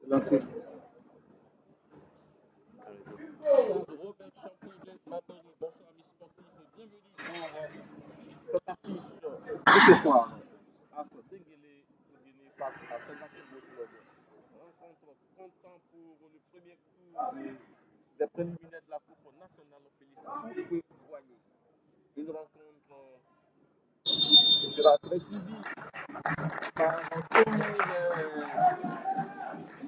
Lancé. Stade Robert Champoux, Matori. Bonsoir, amis sportifs, et bienvenue pour cette affiche de ce soir. AS Denguele Oudini face à Senda Football Club. Rencontre comptant pour le premier tour des préliminaires de la Coupe nationale Félix Oufoué-Boigny. Une rencontre qui sera très suivie par tous les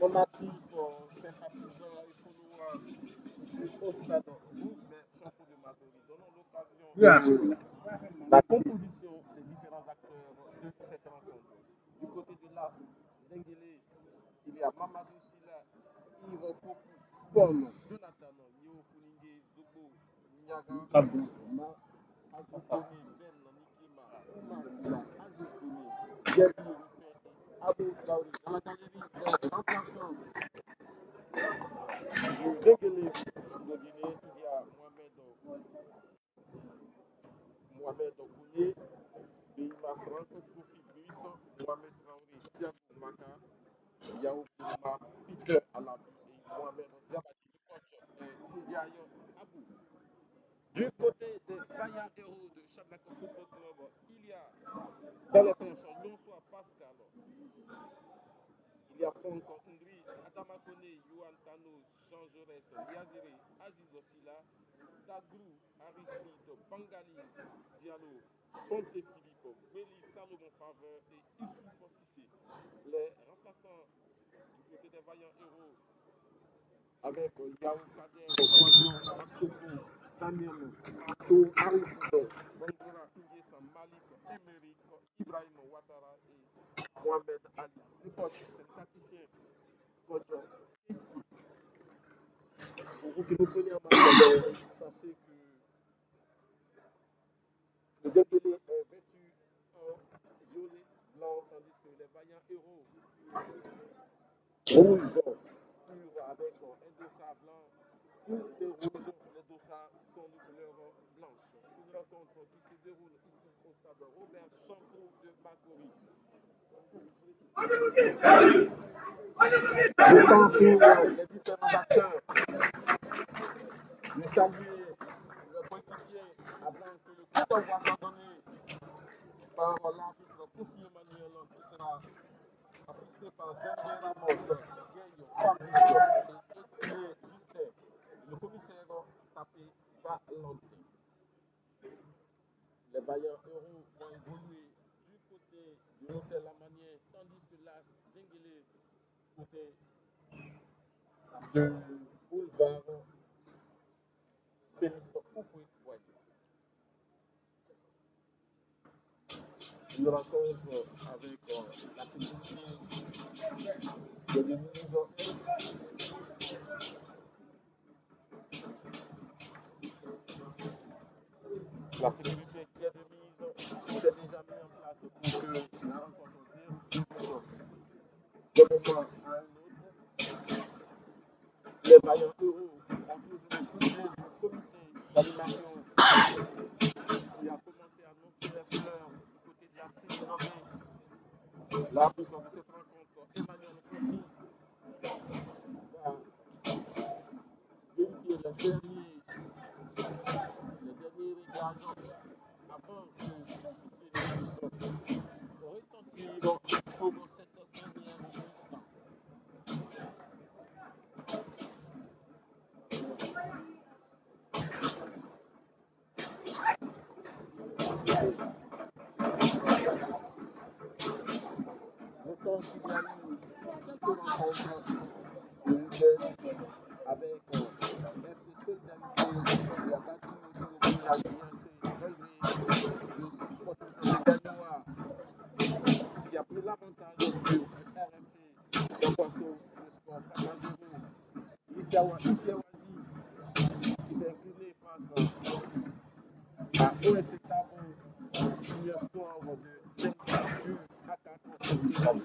non-natifs, sympathisants et followers au stade Robert Champoux de Matori. Donnons l'occasion de la composition des différents acteurs de cette rencontre. Du côté de l'AS Denguele, il y a Mamadou Silla, Yves Poku, Bon, Jonathan, Yo Funinge, Zobo, Niaga, Ma, Aziz Kone, Ben, Nikima, Oumar Silla, Aziz Kone, Jerry Rufin et Abou Traoré. Dans la galerie des remplaçants du Denguele Subodine, il y a Mohamed Okoye, Beima Franck, Kofi Bruce, Mohamed Traoré, Thiago Maka, Yao Koulma, Peter Alabi et Mohamed Diabati. Le coach est Ndiaye Abou. Du côté des vaillants héros de Chablaka Football Club, il y a dans les pensions Nyonsoa Pascal, il y a Franck Ndri, Adama Kone, Yuan Tano, Jean Jaurès, Yazire, Aziz Osila, Tagrou, Aristide, Bangali, Diallo, Ponte Philippe, Béli Salomon Faveur et Issouf Sissé. Les remplaçants du côté des vaillants héros avec Yao Kader, Kwado, Masoko, Daniel, Ato, Aristide, Bangura, Ingesa, Malik, Emerick, Ibrahim Ouattara et Mohamed Ali. Le coach, c'est le tacticien, coach ici. Pour vous qui nous connaissez en match, sachez que le Denguele est vêtu en violet blanc, tandis que les vaillants héros rouge pur avec un dossard blanc. Tout est rouge, les dossards sont de couleur blanche. Une rencontre qui se déroule ici au stade Robert Champoux de Makori. Le temps pour les différents acteurs de saluer le coéquipier avant que le coup d'envoi soit donné par l'arbitre Kofi Emmanuel qui sera assisté par Zendé Ramos, Gueye, Fabrice et Etienne Justin. Le commissaire Tapé Valente. Les bailleurs euros vont évoluer du côté de l'hôtel La Manière, tandis que l'AS Denguele côté de boulevard Félix Oufoué-Boigny. Une rencontre avec la sécurité de l'église. La sécurité qui est de mise, qui était déjà mise en place pour que la rencontre déroule d'un moment à un autre. Les bailleurs euros ont toujours le soutien du comité d'animation qui a commencé à annoncer les couleurs du côté de la tribune nommée. L'arbitre de cette rencontre, Emmanuel Kofi, va vérifier les derniers réglages avant de siffler le plus retentir pour cette dernière mi-temps. Notons qu'il y a eu quelques rencontres le week-end avec FC Solidarité qui a battu le village malgré le Sporting de Gagnoa qui a pris l'avantage sur RFC Dampasso, le score 4 à 0. Issiawazi qui s'est incliné face à OSC Tabo sur un score de 5 buts à 4.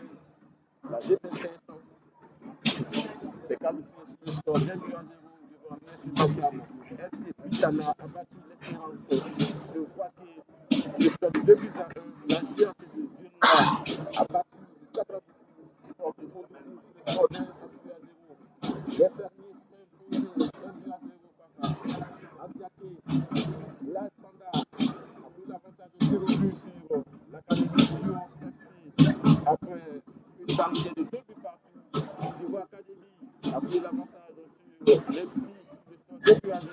La GPC s'est qualifiée sur le score d'un but à 0 devant l'insupportable FC Pitana a battu l'Espérance de Poitiers le score de 2 buts à 1. La GRC de Zionois a battu le Sabraboukou score de Bondougou sur le score d'un but Les fermiers se sont imposés 1-0 face à Antiaké. La Standard a pris l'avantage au tir au but sur l'Académie Sion FC. Après une partie de 2 buts partout, Niveau Académie a pris l'avantage sur les Smiths, le score 2 buts à 0.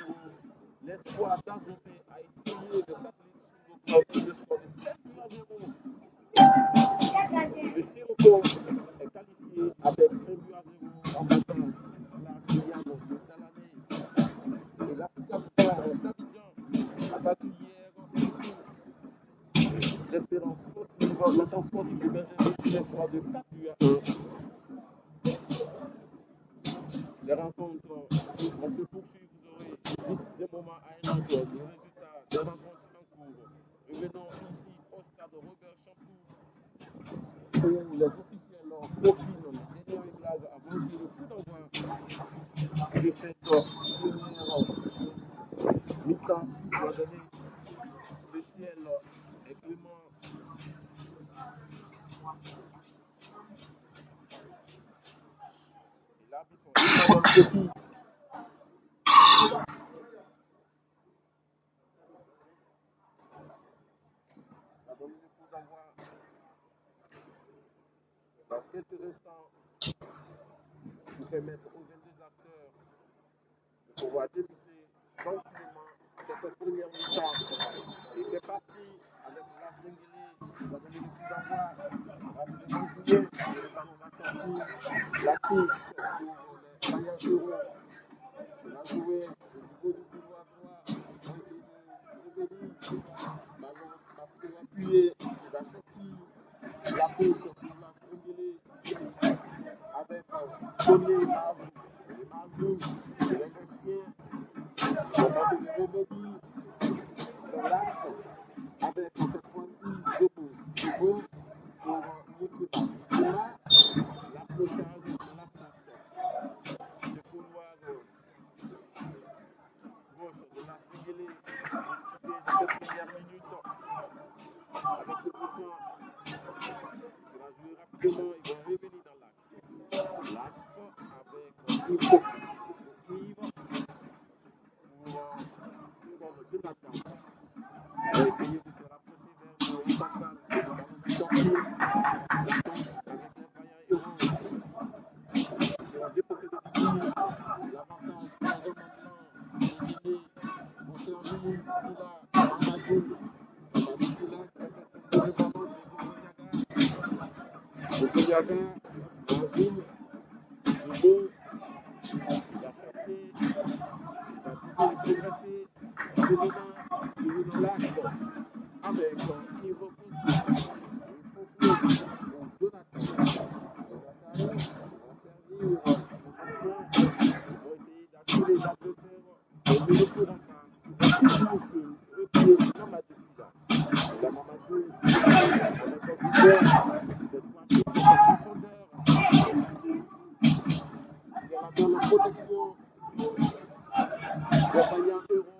L'espoir d'Azopé a étayé le satellite Sugo Club pour le score de 7 buts à 0. Le Sirocco est qualifié avec 1 but à 0 en battant la Syriano de Talané. Et l'Africa Sport d'Abidjan a battu hier l'Espérance sportive, l'entente sportive de Benjamin sur le score de 4 buts à 1. Les rencontres vont se poursuivre, vous aurez d'un moment à un autre le résultat des rencontres en cours. Revenons ici au stade Robert Champoux où les officiels profilent les derniers réglages avant que le coup d'envoi de cette première mi-temps soit donné. Le ciel est clément. Et l'arbitre Sophie a donné le coup d'envoi. Dans quelques instants, pour permettre aux 22 acteurs de pouvoir débuter tranquillement cette première mi-temps. Et c'est parti avec Las Denguele qui va donner le coup d'envoi. Rapidement joué, le ballon va sortir. La touche pour les Bayern Euro. Cela joué au niveau du couloir droit. Ils vont essayer de revenir. Ballon pas trop appuyé qui va sortir. La touche pour Las Denguele avec Tony Marzou. Et Marzou, les anciens, ils vont tenter de revenir dans l'axe avec cette fois-ci Zobo. Zobo pour Nikima. Nikima, l'approchage de la faute. Ce couloir gauche de la Figuele, sollicité dans cette première minute avec ce besoin. Cela joue rapidement, ils vont revenir dans l'axe. L'axe avec Ivo. Yves pour Jonathan. On va essayer de se rapprocher vers le central. Le ballon va sortir. La touche avec les Bayern Euro. C'est la dépossède de Guinée. L'avantage pour les hommes blancs de Guinée vont servir Silla Mamadou. Mamadou Silla qui va faire tomber le ballon de Zougouniaga. Mazou, Zubo, il va chercher, il va doubler, progresser. Selena, toujours dans l'axe avec Ivo Koku. Ivo Koku pour Jonathan. Jonathan va servir aux anciens. Ils vont essayer d'acculer l'adversaire. Mais ne le pourront pas. Ils vont toujours se replier sur Mamadou Silla. Et là, Mamadou, avec un football, cette fois-ci, c'est sa profondeur. Il y a la bonne protection des Bayern Euro.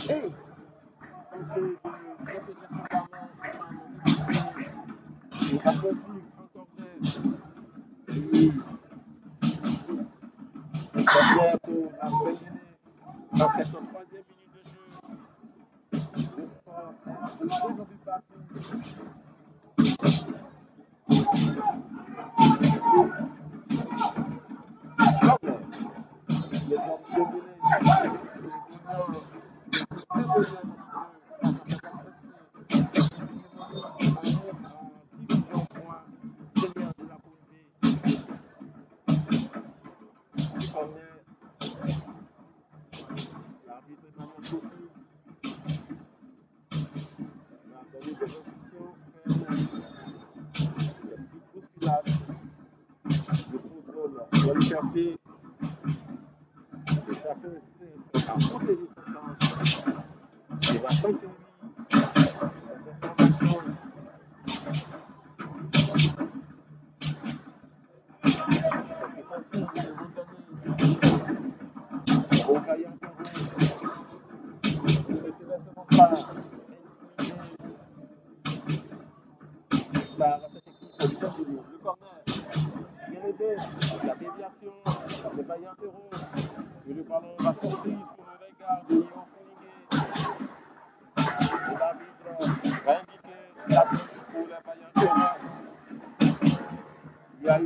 Et tenter de protéger ce ballon par le il va sortir encore vrai. Et derrière pour la Guinée dans cette troisième minute de jeu. Le score est de 0 but partout. Les hommes de Guinée, évoluant depuis très peu de temps face à cette FC qui évolue en division 3, première de la Poule B. Corner, l'arbitre Emmanuel Kofi va donner des instructions fermes. Des petites bousculades. Le football doit lui chercher que chacun sait à protéger son camp. Il va s'entraîner des informations. Quelques consignes seront données aux Bayern Euro. Ils ne se laisseront pas intimider par cette équipe de Benjamin. Le corner levé, la déviation, le vaillant héros. Et le ballon va sortir sur le regard de Léon Fénigué. Et l'arbitre va indiquer la touche pour le vaillant héros. Il y a eu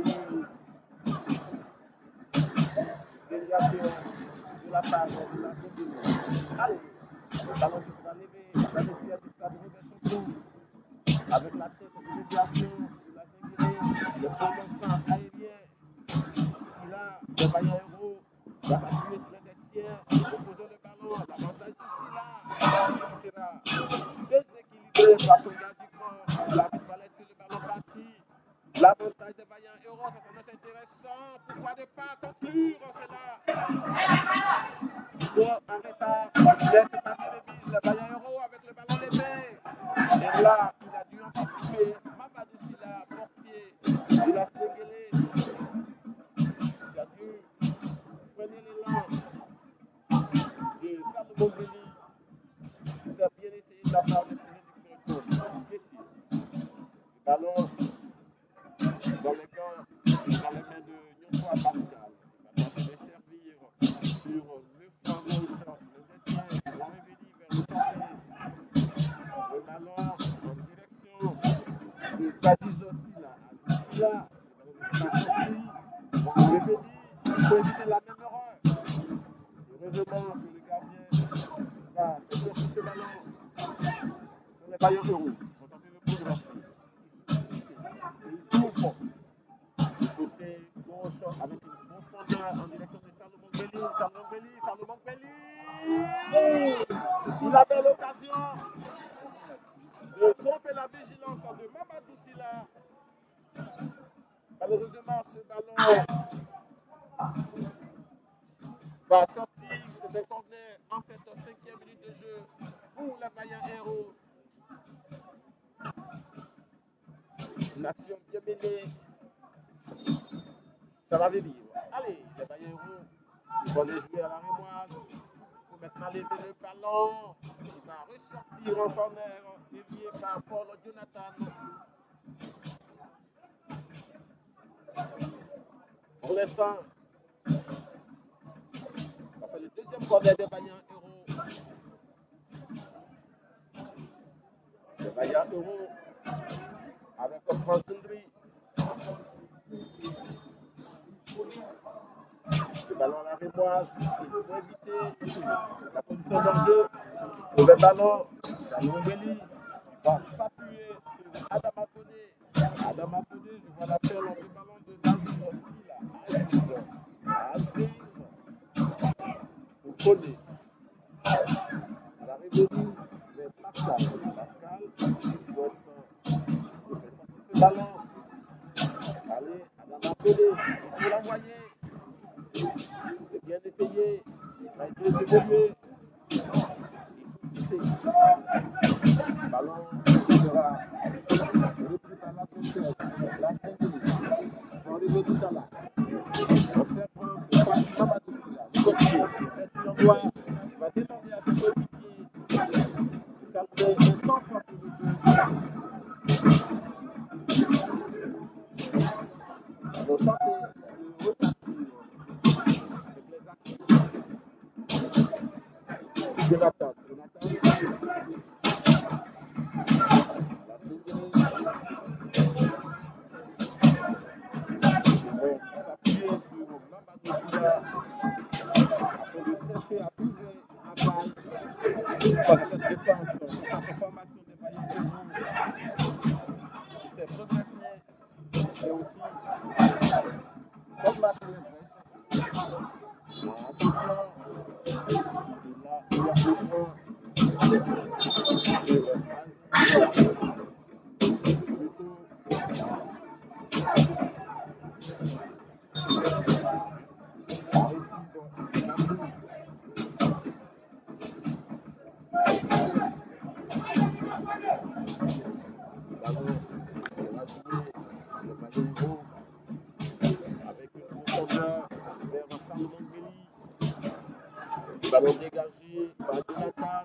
déviation de la part de la Fénigué. Allez, le ballon qui sera levé dans le ciel du stade Robert Champion. Avec la tête de déviation de la Fénigué, le prolongement aérien. Ici là, le vaillant héros va s'appuyer sur le derrière, reposer le ballon, l'avantage ici là, qui sera déséquilibré par son garde du camp. L'arbitre va laisser le ballon partir. L'avantage des vaillants héros, ça s'annonce intéressant. Pourquoi ne pas conclure cela? Bon, en retard, il est parti de bise, le vaillant héros avec le ballon levé. Et là, il a dû anticiper. Mamadou Silla, portier de la Sénégalais, qui a dû freiner l'élan de Salomon Belli. Il a bien essayé de la part de tirer du corridor. Précis. Le ballon dans les gants, dans les mains de Nyonko Pascal. Il va tenter de servir sur le flanc gauche, le dessin, la revenue vers le côté. Le ballon en direction de Badizo Silla. Silla, le ballon n'est pas sorti. La revenue pour éviter la même erreur. Heureusement que le gardien va sortir ce ballon sur les vaillants euros. Ils vont tenter de progresser. Ici, c'est Youssouf. Côté gauche avec une profondeur en direction de Salomon Belli. Salomon Belli. Il avait l'occasion de tromper la vigilance de Mamadou Silla. Malheureusement, ce ballon va sortir. C'est un corner en cette 5e minute de jeu pour les vaillants héros. Une action bien menée. Ça va venir. Allez, les vaillants héros vont les jouer à la rémoise. Il faut maintenant lever le ballon. Il va ressortir en corner, dévié par Paul Jonathan. Pour l'instant, ça fait le deuxième corner des vaillants héros. Les vaillants héros avec Franck Ndri. Le ballon à la rémoise, il faut éviter la position d'enjeu. Pour le ballon, Salomon Belli va s'appuyer sur Adama Koné. Adama Koné, je vois l'appel en le ballon de Aziz aussi là. Aziz pour Koné. La revenue de Pascal. Pascal, il faut faire sortir ce ballon. Allez, Adama Koné, il faut l'envoyer. C'est bien essayé. Il va être évolué. Le ballon sera repris par l'adversaire. La Sénégalais. On va arriver tout à l'heure. Observant cette fois-ci Mamadou Silla. Le copier. Il va demander à ses coéquipiers de calmer un temps fort pour le jeu. Ils vont tenter de repartir avec les actions. Jonathan. La Sénégalais. S'appuyer sur Mamadou Silla afin de chercher à trouver la balle face à cette défense, cette formation des vaillants héros qui s'est progressée. C'est aussi combattre les brèches. Attention, il y a besoin ballon dégagé par Jonathan.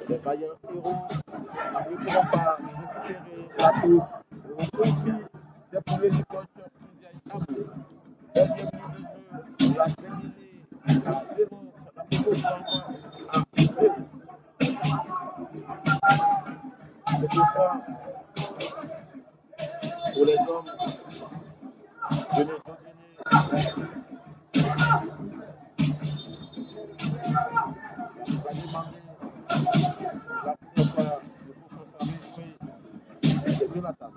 Les vaillants héros ne pourront pas récupérer la touche au profit des poulet du coach Indiaï Abou. Deuxième minute de jeu, la Benguélé à 0, ça n'a pas beaucoup encore à 0. Le coup franc pour les hommes de Guinée. Il va demander l'action par le coup franc, oui, c'est Jonathan.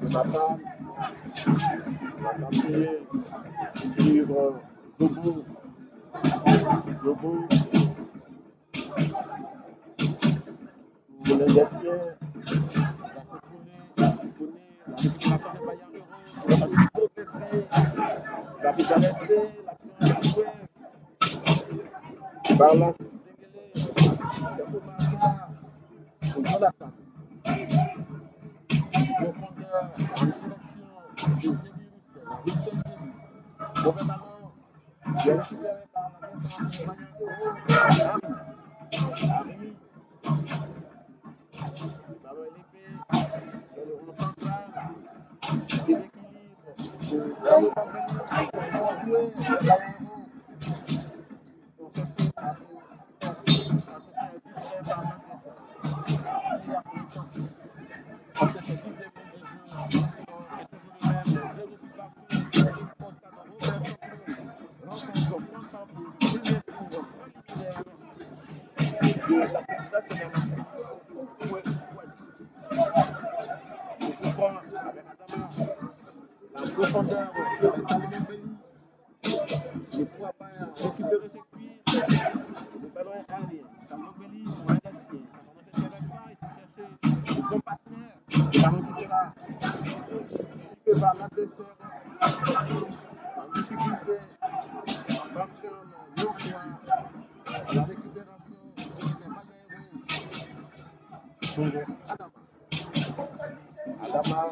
Jonathan va s'appuyer sur Zobo. Zobo pour les essais. Il va se tourner la récupération des Bayern Euro. Il va falloir progresser. Il va déjà laisser l'action jouée par la Dengele. C'est pour Marcela. Pour Jonathan. Profondeur en direction de Wilson Début. Mauvais ballon. Il est récupéré par la défense des Bayern Euro. Harry. Ballon est épais. Dans le rond central. Déséquilibre. Samuel Bambelli. Bien joué. Les Bayern Euro sont cherchés à se faire distrait par l'adversaire. Il y a longtemps. En cette 10e minute de jeu, le score est toujours le même, 0 but partout, ici au stade Robert Sokolo. Rencontre Fontainebleau, le premier tour préliminaire de la Coupe nationale africaine. Le coup franc avec Adama, la profondeur de Salomon Belli. Il ne pourra pas récupérer ses cuirs. Le ballon est aérien. Salomon Belli, loin des siens. Ça commence à être intéressant. Il faut chercher le bon partenaire. Le ballon qui sera suivi par l'adversaire en difficulté parce qu'un non-choix à la récupération des Magaïros pour Adama. Adama,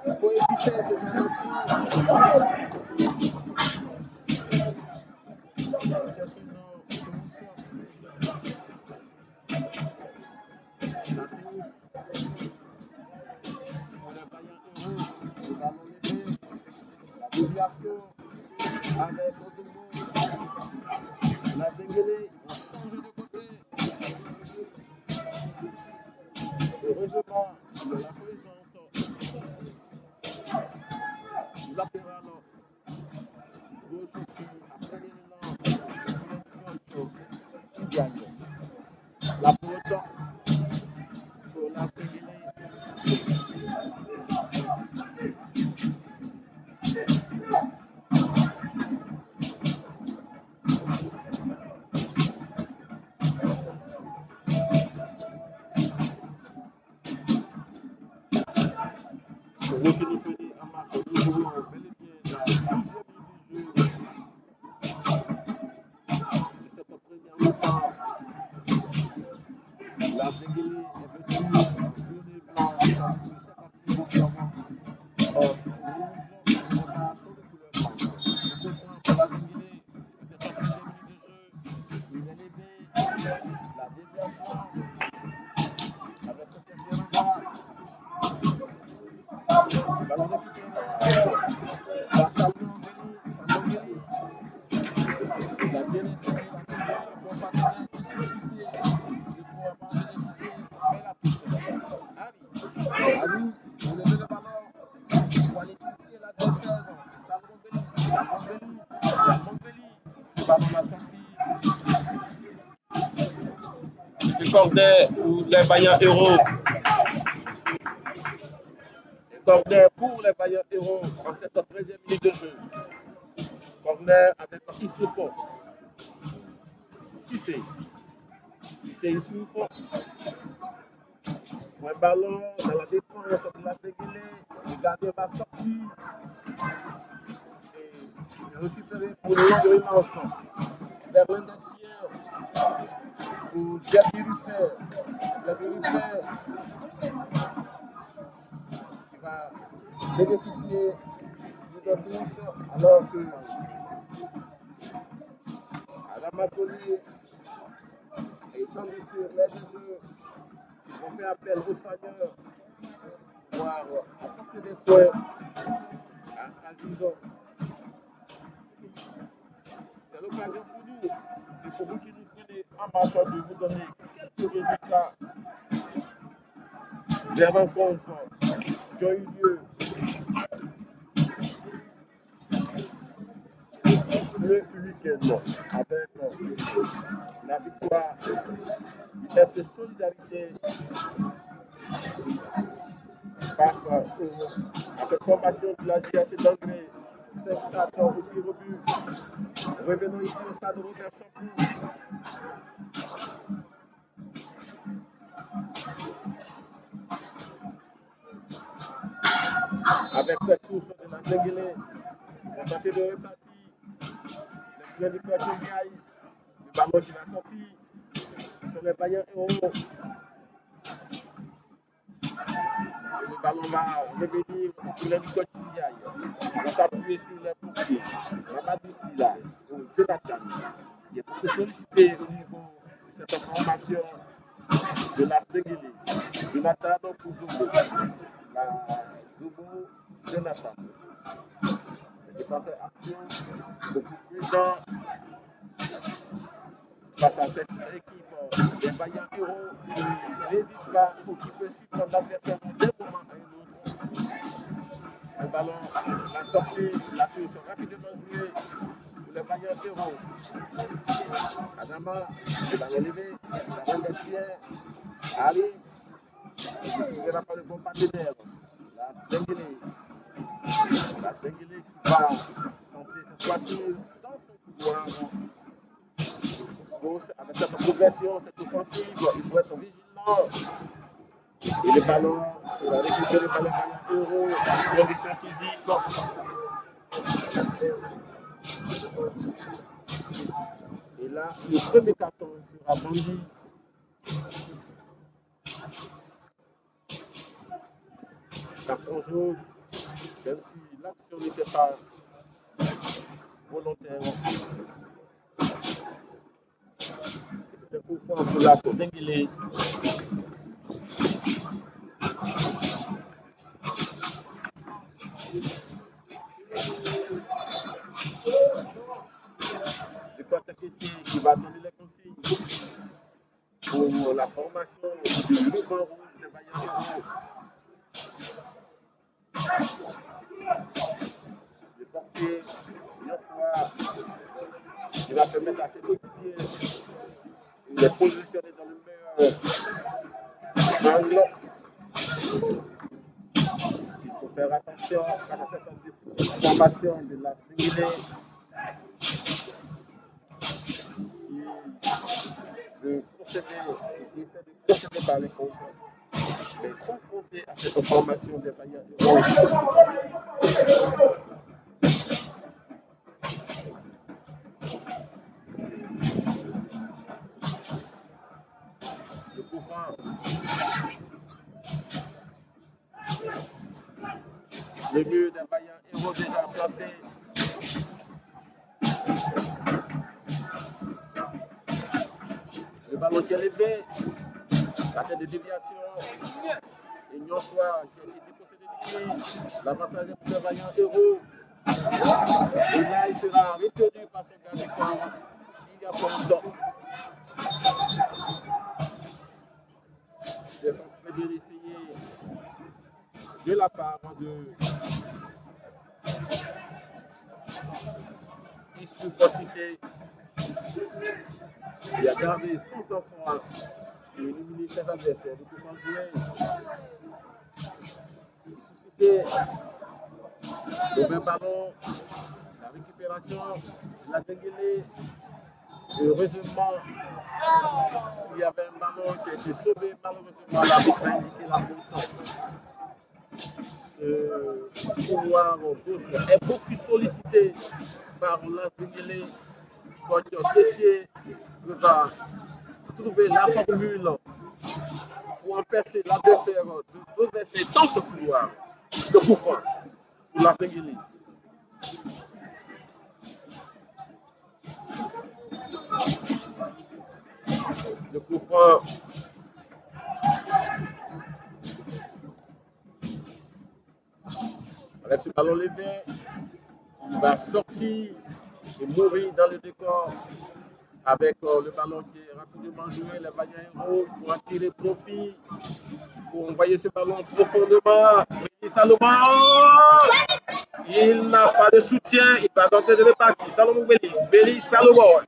il faut éviter ce genre d'action. C'est une touche. La touche pour les Bayern Euro. Le ballon levé. La déviation avec Ozumbo. La Dengele a changé de côté. Heureusement, il y a la présence du latéral gauche qui a pris l'élan pour le qui gagne. La faute pour la Dengele. Celui qui nous connaît en marche, nous jouons bel et bien la 12e minute de jeu de cette première mi-temps. La Dengele est vêtue en jaune et blanc, tandis que ses papiers rouge et les bas sont de couleur blanche. Le coup franc pour la Dengele, c'est en 13e minute de jeu. Il est levé, la déviation avec ce pied en bas. Le ballon récupéré par Salomon Belli. Il a bien essayé, il a trouvé le bon partenaire ici. Il pourra pas en bénéficier, mais la touche. Ali, pour lever le ballon, pour aller titiller l'adversaire. Salomon Belli. Le ballon l'a sorti. C'est corner pour les Bayern Euro. Corner pour les Bayern Euro en cette 13e minute de jeu. Corner avec Issoufou. Cissé Issoufou. Un ballon dans la défense de la Dengele. Le gardien va sortir et récupérer pour le relance vers l'un des siens pour Jerry Ruffer. Qui va bénéficier d'une touche alors que Adama Koli étendu sur les deux jeux. Ils ont fait appel aux soigneurs pour apporter des soins à Azizo. C'est l'occasion pour nous, et pour vous qui nous prenez en marchant, de vous donner quelques résultats des rencontres qui ont eu lieu le week-end avec la victoire du FC Solidarité face à cette formation de la JAC d'Angré. 5-4 au tir au but. Revenons ici au stade Robert Champoux. Avec cette course de la Djenguélé, on tenté de repartir. Le plein du coach Ndiaye, le ballon qui va sortir sur les Bayern Héros. Et le ballon va revenir au plein du coach Ndiaye. On va s'appuyer sur les pompiers. Mamadou Silla, Jonathan, qui est beaucoup sollicité au niveau de cette formation de la Djenguélé. Jonathan pour Zobo. La Zobo, Jonathan. Le défenseur action, beaucoup prudent face à cette équipe des Bayern Héros qui n'hésite pas ou qui peut suivre l'adversaire d'un moment à un autre. Le ballon, la sortie, la touche rapidement jouée pour les Bayern Héros. Adama, le ballon levé, la reine des siens, Ali, il ne trouvera pas le bon partenaire. La Djenguélé qui va tenter cette fois-ci dans son couloir gauche avec cette progression, cette offensive, il faut être vigilant. Et le ballon sera récupéré par les Bayern Héros, conditions physiques. Et là, le premier carton sera vendu. Carton jaune, même si l'action n'était pas volontaire. C'était pour la Djenguélé. Le côté qui va donner les consignes pour la formation du ruban rouge des Bayern Héros. Le portier, il va permettre à ses coéquipiers de positionner dans le meilleur angle. Il faut faire attention à cette formation de la Djenguélé qui essaie de procéder par les contre, mais confronté à cette formation des Bayern Héros. Le coup franc. Le mur des Bayern Héros déjà placé. Le ballon qui est levé. La tête de déviation. Et Nyoswa qui a été dépossédé du pied. L'avantage est pour les Bayern Héros. Et là, il sera retenu par son gardien corps. Il y a Ponson. Je vais très bien essayer de la part de Issoufou Cissé. Il a gardé son sang-froid et éliminé ses adversaires. Donc, comment jouer Issoufou Cissé, le même ballon, la récupération, la Djenguélé. Heureusement, il y avait un ballon qui a été sauvé. Malheureusement, la boucle a indiqué la faute. Ce couloir gauche est beaucoup sollicité par la Djenguélé. Coach Tessier va trouver la formule pour empêcher l'adversaire de progresser dans ce couloir de coup franc pour la Djenguélé. Le coup franc. Avec ce ballon levé, il va sortir et mourir dans le décor avec le ballon qui est rapidement joué, les Bagnaïros pour attirer profit. Il faut envoyer ce ballon profondément. Salomon, il n'a pas de soutien, il va tenter de repartir. Salomon Belly Salomon.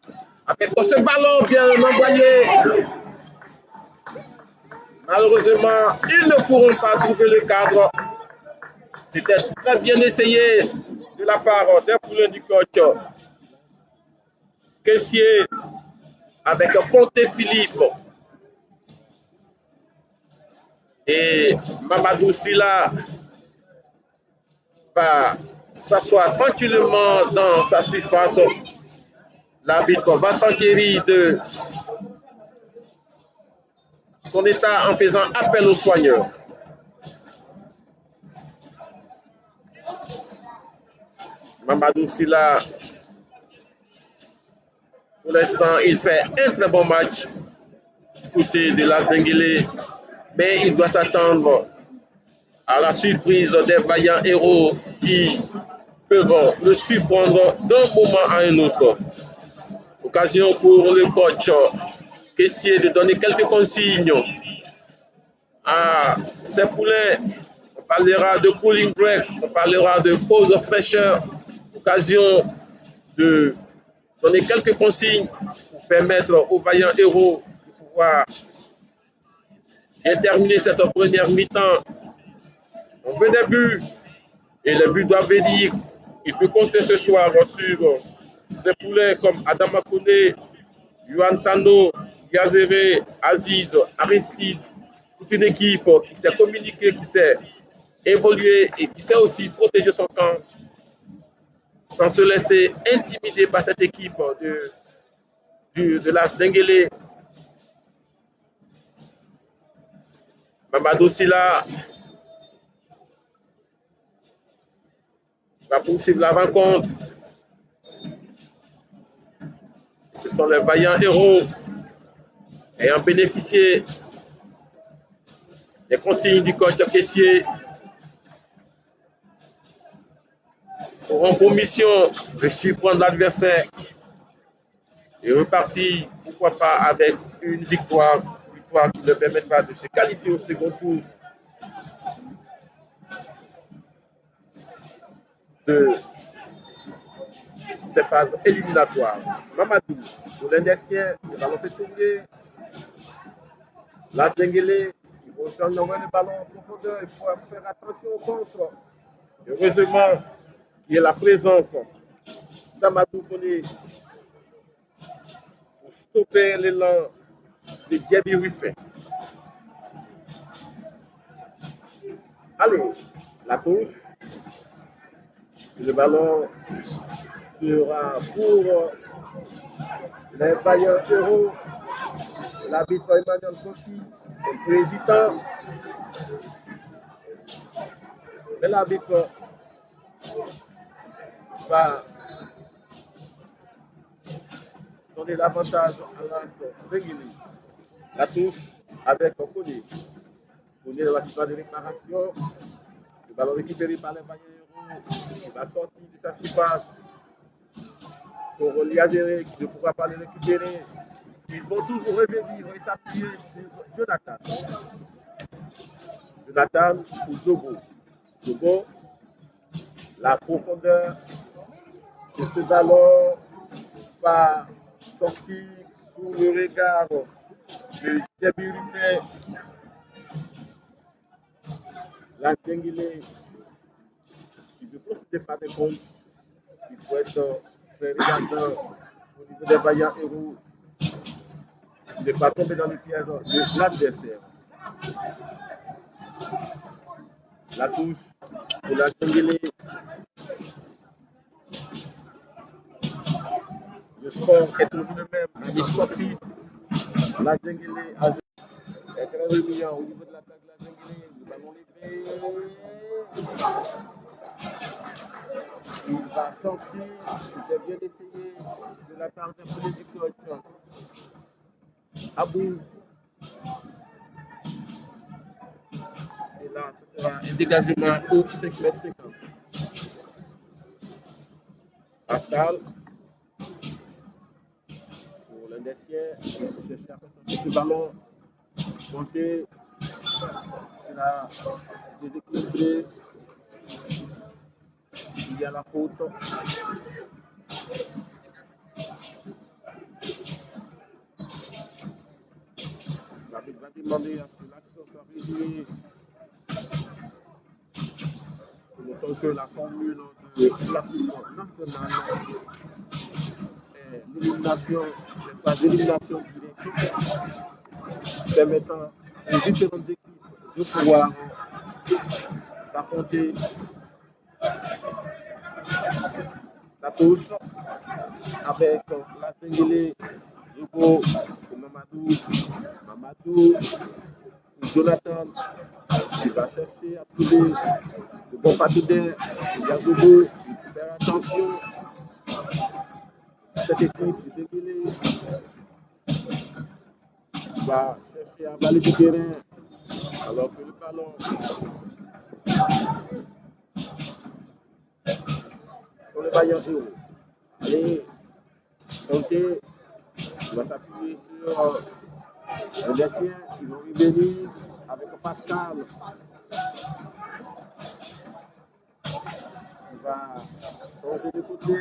Avec ce ballon bien envoyé. Malheureusement, ils ne pourront pas trouver le cadre. C'était très bien essayé de la part des poulains du coach. Caissier avec Ponte Philippe et Mamadou Silla va s'asseoir tranquillement dans sa surface. L'arbitre va s'enquérir de son état en faisant appel aux soigneurs. Mamadou Silla, pour l'instant, il fait un très bon match du côté de l'As Denguélé, mais il doit s'attendre à la surprise des vaillants héros qui peuvent le surprendre d'un moment à un autre. Occasion pour le coach essayer de donner quelques consignes à ses poulains. On parlera de cooling break, on parlera de pause fraîcheur. Occasion de donner quelques consignes pour permettre aux vaillants héros de pouvoir bien terminer cette première mi-temps. On veut des buts et les buts doivent venir. Il peut compter ce soir sur ses poulets comme Adama Kone, Yuan Tano, Yazere, Aziz, Aristide, toute une équipe qui sait communiquer, qui sait évoluer et qui sait aussi protéger son camp sans se laisser intimider par cette équipe de l'As Denguélé. Mamadou Silla va poursuivre la rencontre. Ce sont les vaillants héros ayant bénéficié des consignes du coach caissier auront pour mission de surprendre l'adversaire et repartir, pourquoi pas, avec une victoire qui leur permettra de se qualifier au second tour de ces phases éliminatoires. Mamadou, pour l'Indien, le ballon fait tourner. L'As Denguélé, il faut aussi envoyer le ballon en profondeur, il faut faire attention au contre. Heureusement qu'il y a la présence d'Amadou Koné pour stopper l'élan de Gabi Ruffin. Allez, la touche. Le ballon sera pour les vaillants héros. L'arbitre Emmanuel Kofi est peu hésitant. Mais l'arbitre va donner l'avantage à l'As Denguélé. La touche avec Koné. Koné dans la phase de réparation. Le ballon récupéré par les vaillants héros. Il va sortir de sa surface pour Liadéré qui ne pourra pas le récupérer. Ils vont toujours revenir et s'appuyer sur Jonathan. Jonathan ou Zogo. Zogo, la profondeur de ce ballon va sortir sous le regard de Djebi Ruffin. La Denguélé qui ne procède pas des comptes. Il faut être très regardant au niveau des vaillants héros. Ne pas tomber dans le piège de l'adversaire. La touche pour la Denguélé. Le sport est toujours le même. Les sportifs, la Denguélé est très remuant au niveau de l'attaque de la Denguélé. Le ballon levé. Il va sortir. C'était bien essayé de la part de tous les coachs. Abou. Et là, ce sera un dégagement pour 5 mètres 50. Pascal, pour l'Indécien, il faut chercher à concentrer ce ballon. Monter, c'est la déséquilibré. Il y a la faute. L'arbitre va demander à ce que l'action soit résumée. Notons que la formule de l'équipe nationale est l'élimination, n'est pas d'élimination directe, permettant aux différentes équipes de pouvoir affronter la touche avec la Sengele, Zogo, Mamadou, Jonathan, qui va chercher à trouver le bon partenaire. Il y a Zogo, il faut faire attention à cette équipe de Sengele qui va chercher à avaler du terrain alors que le ballon sur le vaillant héros. Allez, Conté, il va s'appuyer sur les siens qui vont revenir avec Pascal qui va changer de côté,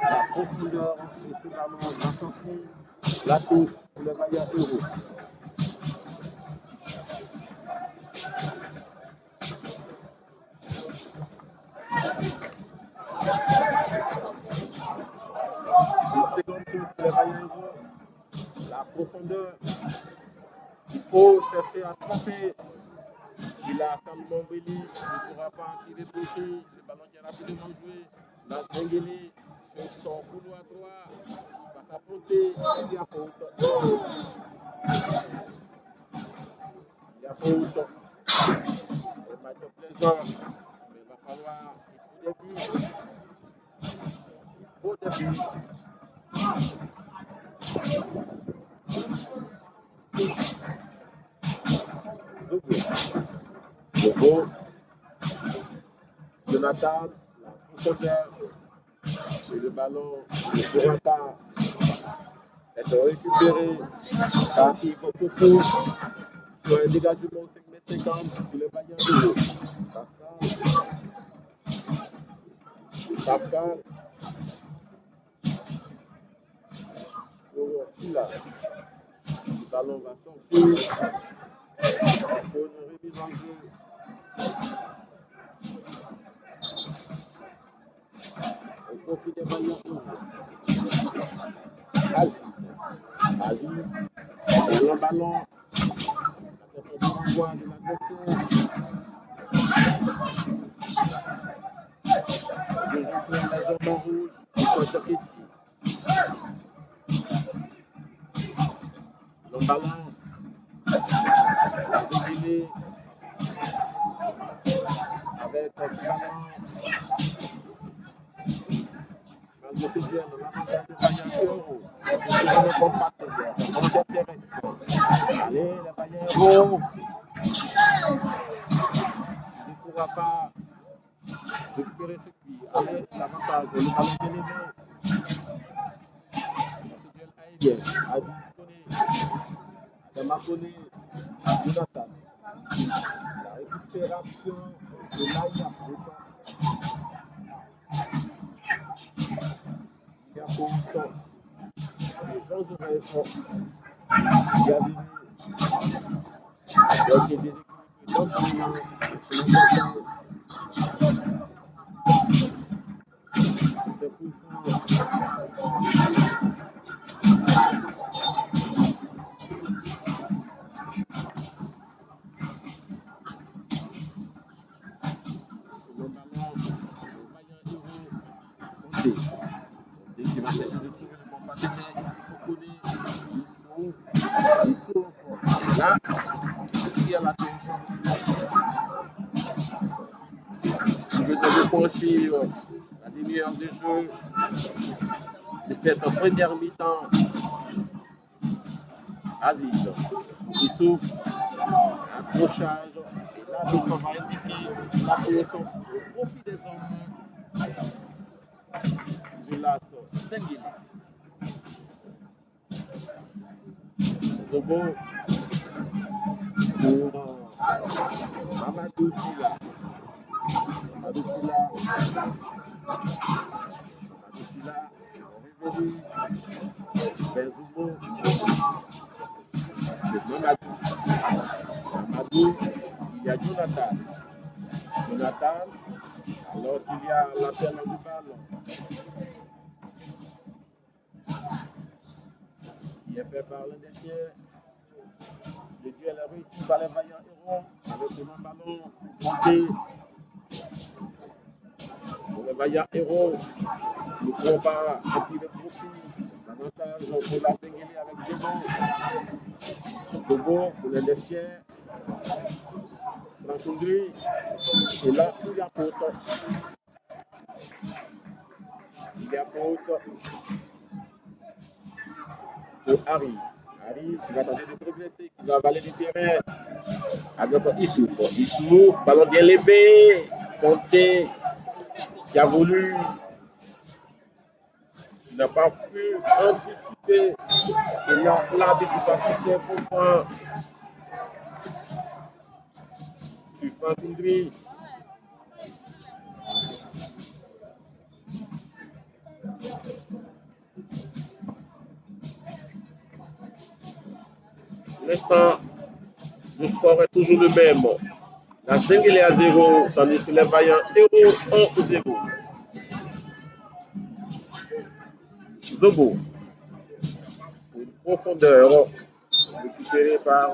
la profondeur de ce ballon va sortir la touche pour le vaillant héros. Une seconde touche pour le vaillant héros, la profondeur. Il faut chercher à tromper. Il a Sam Mombeli, il ne pourra pas en tirer profit. Le ballon qui est rapidement joué. Dans Sengele, sur son couloir droit, va s'affronter. Il y a faute. Il y a faute. Le match est plaisant, mais il va falloir. Il faut des buts. Zogo, Jonathan, la profondeur et le ballon ne pourra pas être récupéré car il faut beaucoup sur un dégagement 5,50 m pour le vaillant héros. Pascal pour Silla. Le ballon va sortir pour une remise en jeu. Au profit des vaillants héros. Aziz, le ballon, la tête de l'envoi de l'adversaire. Deuxième point, la zone en rouge, il faut être ici. Le ballon, la déguilée, avec ce ballon, malgré ce duel, l'avantage de vaillant héros. C'est un bon partenaire, c'est intéressant. Et le vaillant héros ne pourra pas récupérer ce qui avait l'avantage. Le ballon est élevé. Ce duel aérien, Aziz connaît, Demakone, Jonathan. La récupération de l'Aïa. Il y a pourtant les gens auraient fait. Il y a des déséquilibres dans le moment. C'était plus qui va chercher de trouver le bon partenaire. Ils sont là. Il y a la tension. Il veut de franchir la demi-heure de jeu de cette première mi-temps. Aziz. Il souffle, accrochage. Et l'arbitre va indiquer la faute au profit des hommes de l'As Denguili. Zobo pour Mamadou Silla. Mamadou Silla. Mamadou Silla. Revenu vers Zobo. Mamadou. Mamadou. Il y a Jonathan. Jonathan. Alors qu'il y a l'appel du ballon qui est fait par l'un des chiens. Le duel est réussi par les vaillants héros avec ce même ballon monté. Les vaillants héros ne pourront pas en tirer profit. L'avantage pour la Benguélé avec Dobo. Dobo pour les chiens. Francoundry. Et là, il y a faute. Il y a faute pour Harry. Harry qui va tenter de progresser, qui va avaler du terrain. Avec Issouf. Issouf, ballon bien levé. Ponté qui a voulu, qui n'a pas pu anticiper. Et là, l'arbitre va siffler pour Franck. Sur Francoundry. L'instant, le score est toujours le même. La Denguélé à 0, tandis que les vaillants héros ont 0. Zobo, pour une profondeur récupérée par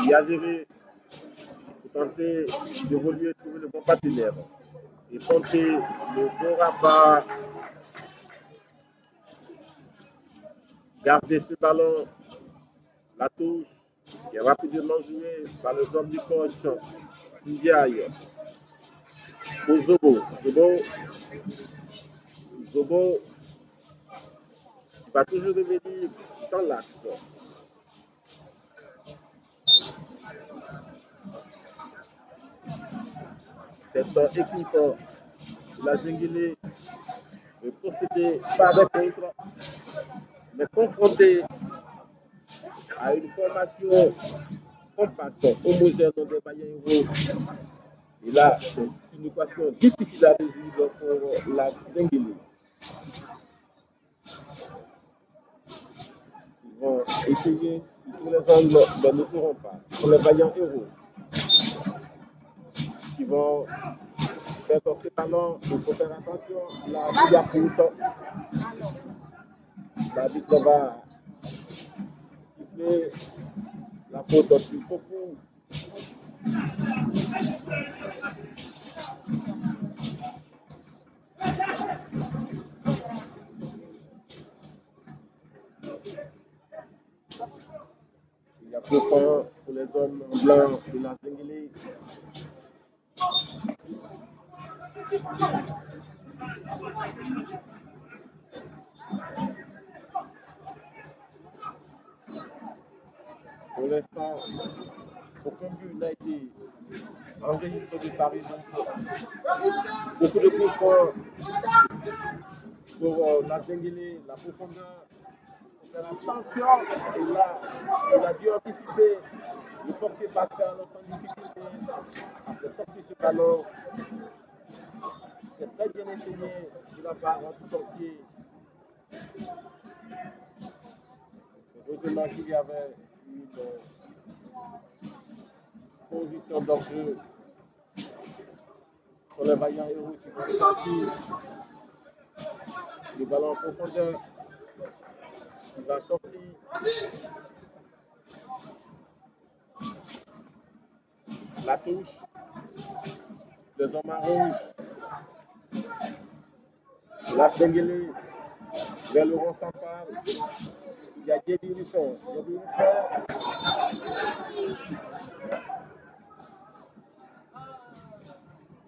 Yaziri pour tenter d'évoluer et trouver le bon partenaire. Et Ponté ne pourra pas garder ce ballon. La touche qui est rapidement jouée par les hommes du coach Ndiaye. Pour Zobo. Zobo qui va toujours revenir dans l'axe. Cette équipe de la Denguélé veut procéder par contre, mais confrontée à une formation compacte, homogène des vaillants héros. Et là, c'est une équation difficile à résoudre pour la Denguélé. Ils vont essayer sur tous les angles, mais ne pourront pas. Pour les vaillants héros, qui vont faire ces ballons, il faut faire attention. Là, il y a faute. L'arbitre va siffler la faute sur Fopou. Il y a coup franc pour les hommes blancs de la Denguélé. Pour l'instant, aucun but n'a été enregistré de Paris. Beaucoup de coups francs pour la Denguélé, la profondeur. Il faut faire attention. Et là, il a dû anticiper le portier Pascal sans difficulté. Après sortir ce ballon, c'est très bien enseigné de la part en tout entier. Heureusement qu'il y avait une position d'enjeu pour les vaillants héros qui vont sortir le ballon en profondeur. Il va sortir. La touche. Les hommes en rouge. La Denguélé vers le rond central. Il y a Diéby Ruffin.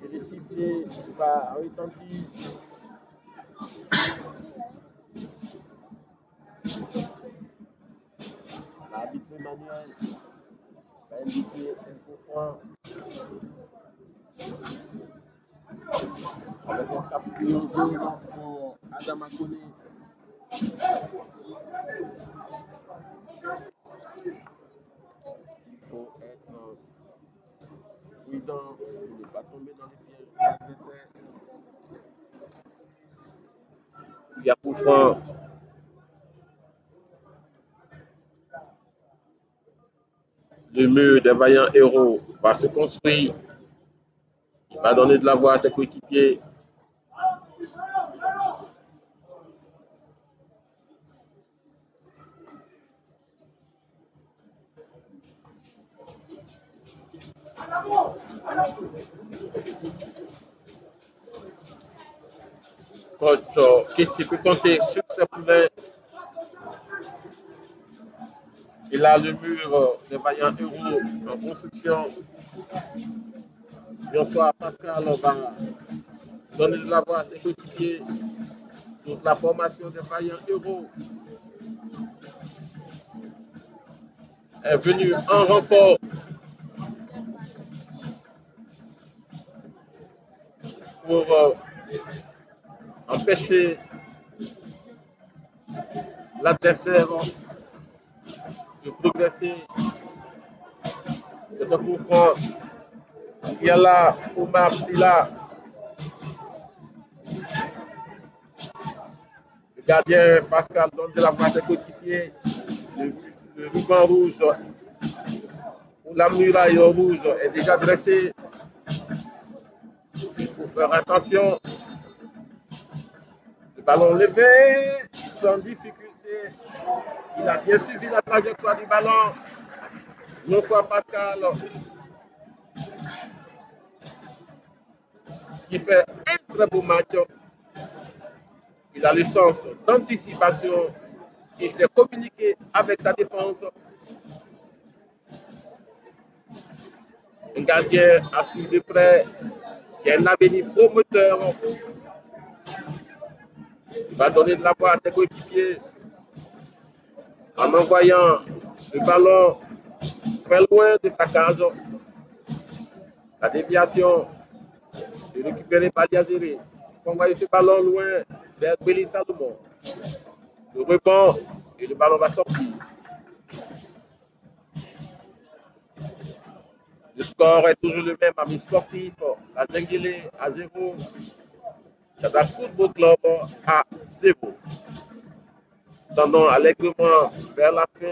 Et le sifflet va retentir. La l'arbitre Emmanuel va indiquer un coup franc avec un capteur jaune pour Adama Kone. Il faut être prudent pour ne pas tomber dans les pièges de l'adversaire. Il y a coup franc. Le mur des vaillants héros va se construire. Il va donner de la voix à ses coéquipiers. Coach Kessie peut compter sur ses poulains. Il a le mur des vaillants héros en construction. Bonsoir Pascal va donner de la voix à ses coéquipiers. Toute la formation des vaillants héros est venue en renfort pour empêcher l'adversaire de progresser. C'est un coup franc. Il y a là Omar Silla. Le gardien Pascal donne de la voix à ses coéquipiers. Le ruban rouge ou la muraille rouge est déjà dressée. Il faut faire attention. Le ballon levé sans difficulté. Il a bien suivi la trajectoire du ballon. Bonsoir Pascal qui fait un très beau match. Il a le sens d'anticipation. Il s'est communiqué avec sa défense. Un gardien à suivre de près qui a un avenir promoteur. Il va donner de la voix à ses coéquipiers en envoyant ce ballon très loin de sa cage. La déviation de récupérer Baliazéré. Il faut envoyer ce ballon loin vers Béli Salomon. Le rebond et le ballon va sortir. Le score est toujours le même, amis sportifs. La Denguélé à 0. Sada Football Club à 0. Tendons allègrement vers la fin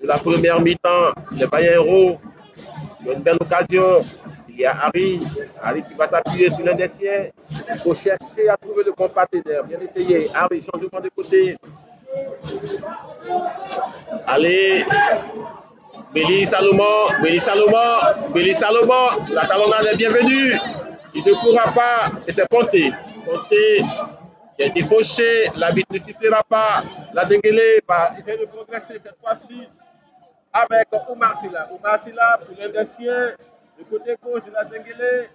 de la première mi-temps. Les Vaillants Héros ont une belle occasion. Il y a Harry qui va s'appuyer sur l'un des siens. Il faut chercher à trouver le bon partenaire. Bien essayé. Harry, changement de côté. Allez. Béli Salomon. La talonnade est bienvenue. Il ne pourra pas. Et c'est Ponté. Ponté qui a été fauché. L'arbitre ne sifflera pas. La Denguélé va essayer de progresser cette fois-ci avec Omar Silla. Omar Silla pour l'un des siens. Le côté gauche de la Denguélé.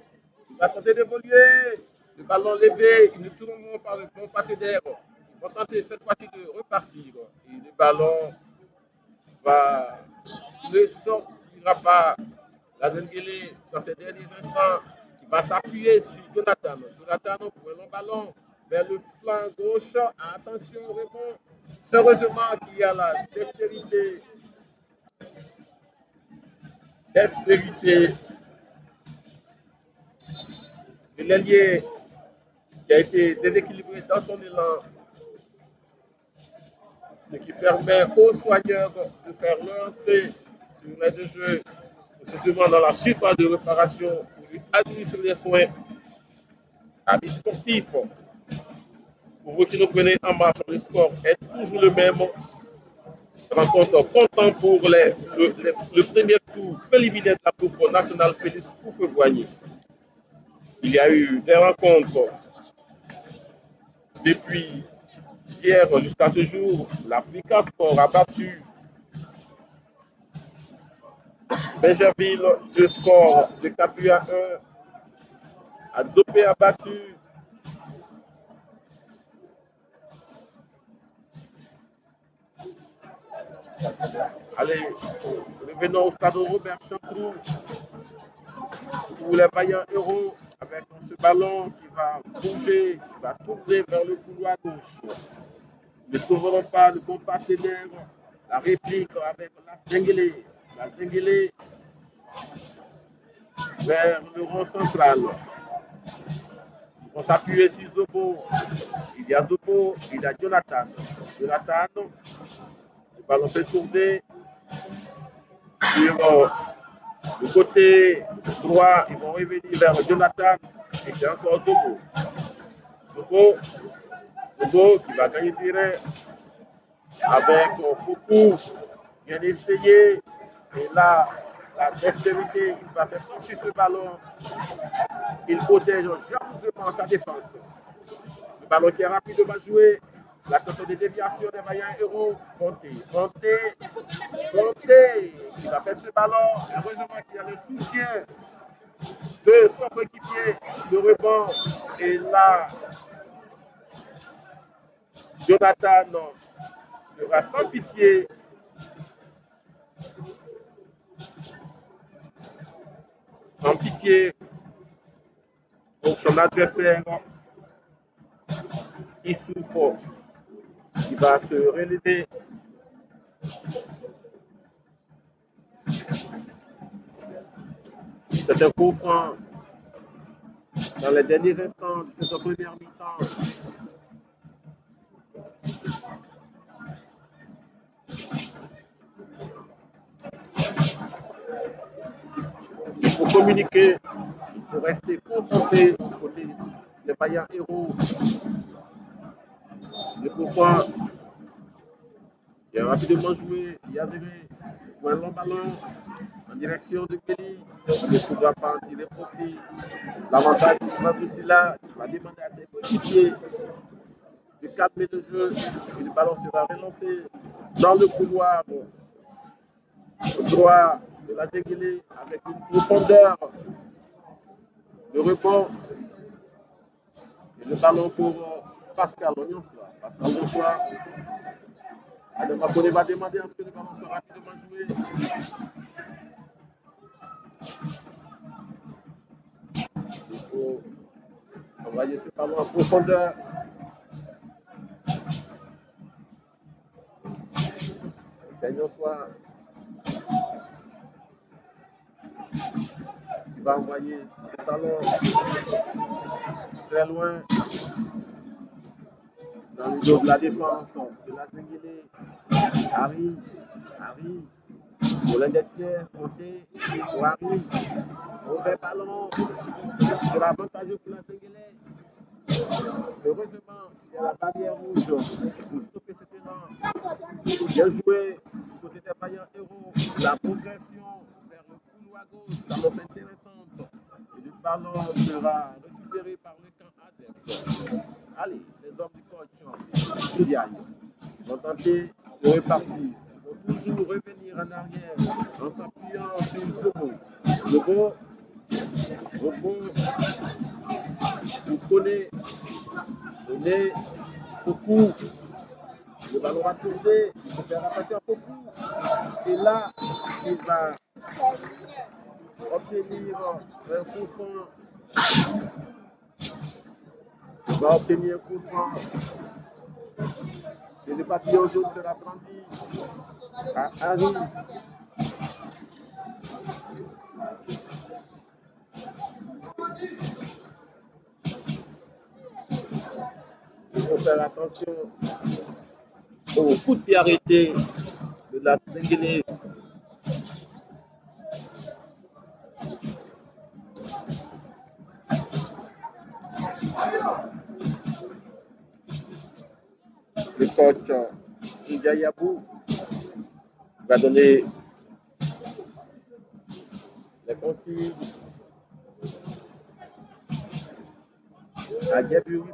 Il va tenter d'évoluer. Le ballon levé. Ils ne tourneront pas le bon partenaire. Ils vont tenter cette fois-ci de repartir. Et le ballon ne sortira pas. La Denguélé dans ces derniers instants qui va s'appuyer sur Jonathan. Jonathan pour un long ballon vers le flanc gauche. Attention, rebond. Heureusement qu'il y a la dextérité de l'ailier qui a été déséquilibré dans son élan, ce qui permet aux soigneurs de faire leur entrée sur l'aide de jeu, précisément dans la surface de réparation pour lui administrer les soins. Amis sportifs, pour vous qui nous prenez en marche, le score est toujours le même. Rencontre comptant pour le premier tour préliminaire de la Coupe nationale Félix Houphouët-Boigny. Il y a eu des rencontres depuis hier jusqu'à ce jour. L'Africa Sport a battu Benjerville, le score de 4 buts à 1. Adzopé a battu Allez, revenons au stade Robert Chantrou pour les vaillants héros avec ce ballon qui va bouger, qui va tourner vers le couloir gauche. Ne trouveront pas le bon partenaire. La réplique avec Las Denguele. Las Denguele vers le rond central. Ils vont s'appuyer sur Zobo. Il y a Zobo, il y a Jonathan. Jonathan, le ballon fait tourner sur le côté droit. Ils vont revenir vers Jonathan. Et c'est encore Zobo. Zobo qui va gagner terrain avec beaucoup bien essayé. Et là, la dextérité, il va faire sortir ce ballon. Il protège jalousement sa défense. Le ballon qui est rapidement joué. La cote de déviation des vaillants héros. Conté. Il va faire ce ballon. Heureusement qu'il y a le soutien de son coéquipier. Le rebond. Et là, Jonathan sera sans pitié. Sans pitié pour son adversaire. Issoufo qui va se relever. C'est un coup franc dans les derniers instants de cette première mi-temps. Il faut communiquer, il faut rester concentré côté des vaillants héros. Le coup franc qui est rapidement joué, Yaziri pour un long ballon en direction de Kelly. Il ne pourra pas en tirer profit. L'avantage du Maboussila qui va demander à ses coéquipiers de calmer le jeu et le ballon sera relancé dans le couloir droit de la Déguilée avec une profondeur de rebond et le ballon pour Pascal Onionsoir. Pascal Onionsoir, Adama Kone va demander à ce que le ballon soit rapidement joué. Il faut envoyer ce ballon en profondeur. C'est Onionsoir qui va envoyer ce ballon très loin dans le dos de la défense de la Zinguélé. Harry, pour l'indéciaire, côté, pour Harry, mauvais ballon, c'est avantageux pour la Zinguélé. Heureusement, il y a la barrière rouge pour stopper cet élan. Bien joué du côté des vaillants héros, la progression vers le couloir gauche, ça va être intéressante. Et le ballon sera récupéré par le camp adverse. Allez, les hommes du coach, Studiaï, ils vont tenter de repartir. Ils vont toujours revenir en arrière en s'appuyant sur Zobo. Zobo, vous connaissez, donnez beaucoup. Le ballon va tourner, il faut faire attention à beaucoup. Et là, il va obtenir un coup franc. Il va obtenir un coup franc. Et le papillon jaune sera brandi à Harry. Il faut faire attention au coup de pied arrêté de la Zinguélé. Le coach Ndiayabou va donner les consignes à Diaburi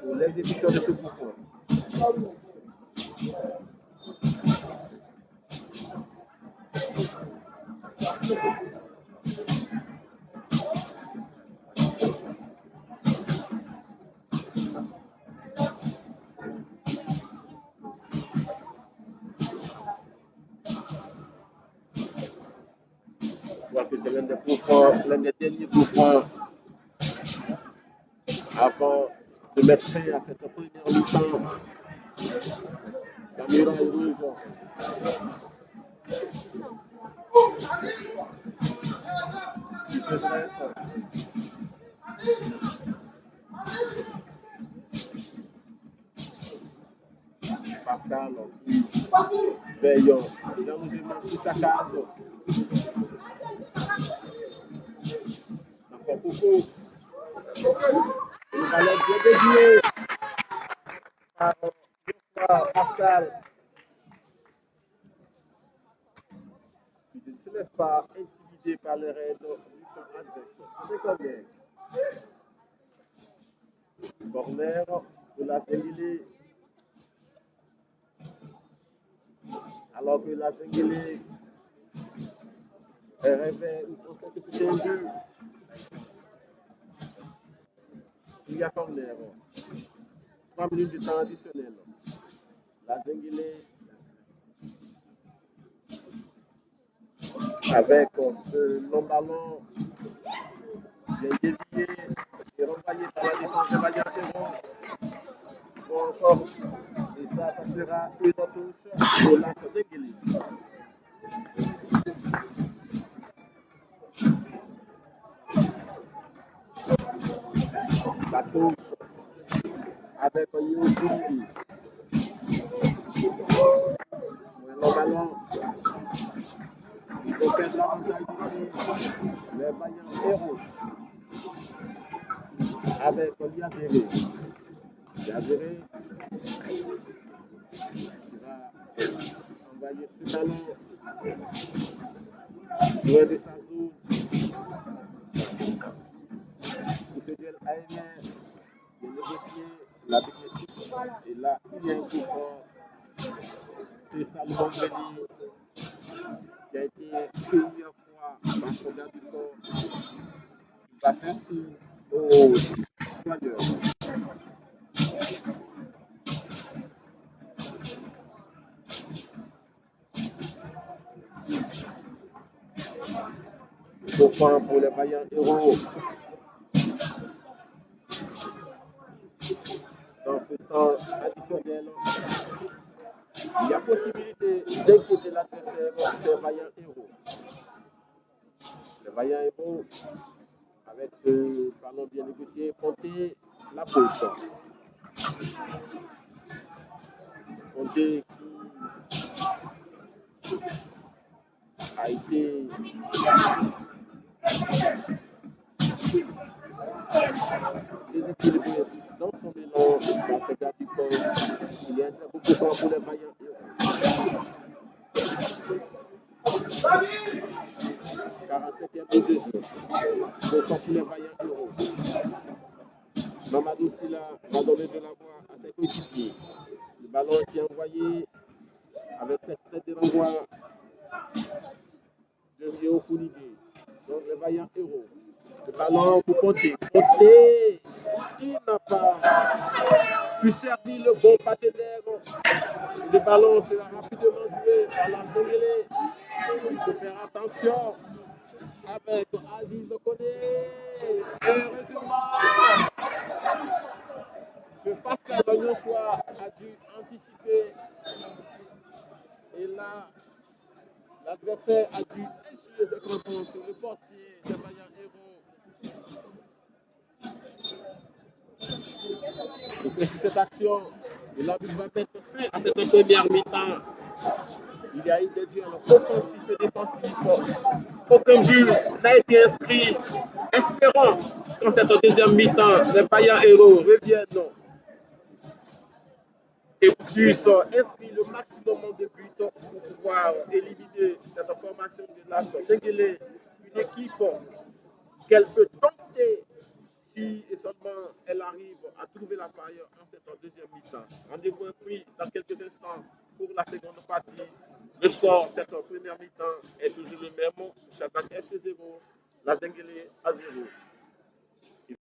pour l'exécution de ce coup franc. vois que c'est l'un des derniers coups francs avant de mettre fin à cette première mi-temps. La muraille rouge qui se dresse. Pascal qui veille dangereusement sur sa case. Encore beaucoup. Le ballon bien dévié par Pascal. Il ne se laisse pas intimider par les raids du camp adverse. C'est des corner de la Zengili. Alors que la Zengili est rêvé ou pensait que c'était un but. Il y a corner. 3 minutes de temps additionnel. La Zengili avec ce long ballon bien dévié et renvoyé par la défense de Vallatero. Bon encore. Et ça sera une touche pour la Zengili. La touche avec Youssouli. Le ballon, il faut perdre l'avantage ici. Les vaillants héros avec Liazéré. Liazéré qui va envoyer ce ballon loin de sa zone pour ce duel aérien de négocier la technicité. Et là, il y a un coup fort. C'est Salomon Belli qui a été plusieurs fois dans son garde du corps. Il va faire signe aux soigneurs. Chauffant pour les vaillants héros dans ce temps additionnel. Il y a possibilité d'inquiéter l'adversaire des vaillants héros. Les vaillants héros, avec ce ballon bien négocié, compter la faute. Compter qui a été déséquilibré dans son élan, dans ce garde du corps. Il y a un très beau coup pour les vaillants héros. 47e de jeu. Coup pour les vaillants héros. Mamadou Silla va donner de la voix à ses coéquipiers. Le ballon qui est envoyé avec cette tête de renvoi de Rio Founibé. Donc les vaillants héros. Le ballon pour Conté. Conté qui n'a pas pu servir le bon partenaire. Le ballon sera rapidement joué par la Zengili. Il faut faire attention avec Aziz Okoné. Heureusement que Pascal Bagnosoa a dû anticiper. Et là, l'adversaire a dû essuyer ses crampons sur le portier des vaillants héros. Et c'est sur cette action que l'arbitre va mettre fin à cette première mi-temps. Il y a eu des duels offensifs et défensifs. Aucun but n'a été inscrit. Espérons qu'en cette deuxième mi-temps, les vaillants héros reviennent et puissent inscrire le maximum de buts pour pouvoir éliminer cette formation de la Zengili, une équipe qu'elle peut tenter si et seulement elle arrive à trouver la faille en cette deuxième mi-temps. Rendez-vous est pris dans quelques instants pour la seconde partie. Le score, cette première mi-temps, est toujours le même. Chatak FC 0, la Zengili à 0.